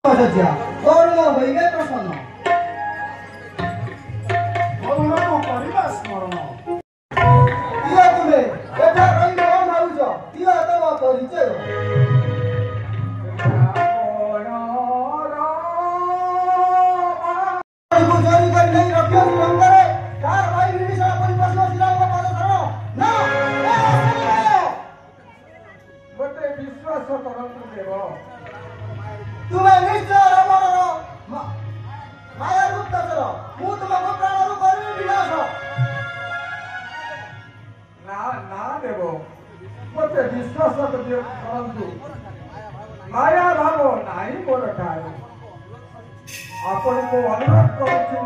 ଆଚାର୍ଯ୍ୟ କଣ ହୋଇବେ ପ୍ରସନ୍ନ କରିବା ସ୍ମରଣ କିଏ ତୁମେ ଏଠା କହି କଣ ଭାବୁଛ କିଏ ତମ ପରିଚୟ ଚୋରି କରି ନେଇ ରଖିବାକୁ ଲଙ୍କାରେ ତାର ଭାଇ ବିଭୀଷଣ ପରି ପ୍ରଶ୍ନ ଶ୍ରୀରାମଙ୍କ ପଦ ଧରଣ ନା ଗୋଟେ ବିଶ୍ୱାସ କରନ୍ତୁ ଦେବ ତୁମେ ନିଶ୍ଚୟ ରମଣର ମାୟା ଗୁପ୍ତଚର ମୁଁ ତୁମକୁ ପ୍ରାଣରୁ କରିବି ବିନାଶ ନା ଦେବ ମୋତେ ବିଶ୍ୱାସ କରନ୍ତୁ ମାୟା ଭାବ ନାହିଁ ମୋର ଠାରୁ ଆପଣଙ୍କୁ ଅନୁରୋଧ କରୁଛି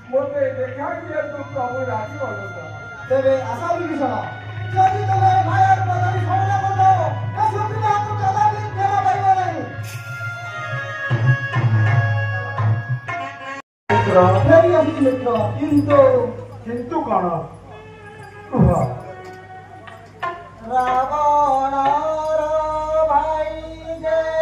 ମୋତେ ଦେଖା ଦିଅନ୍ତୁ ପ୍ରଭୁ ରାଜି ଅନୁରୋଧ ତେବେ ଆଶା ବିଭୀଷଣ ଯଦି ତୁମେ ମାୟାର ପଦରେ ଶରଣ କରିବ ଏ ସୁବିଧାକୁ କଦାପି କ୍ଷମା ପାଇବ ନାହିଁ ଫେରି ଆସିଛି ମିତ୍ର କିନ୍ତୁ କଣ କୁହ ରାବଣର ଭାଇ ଯେ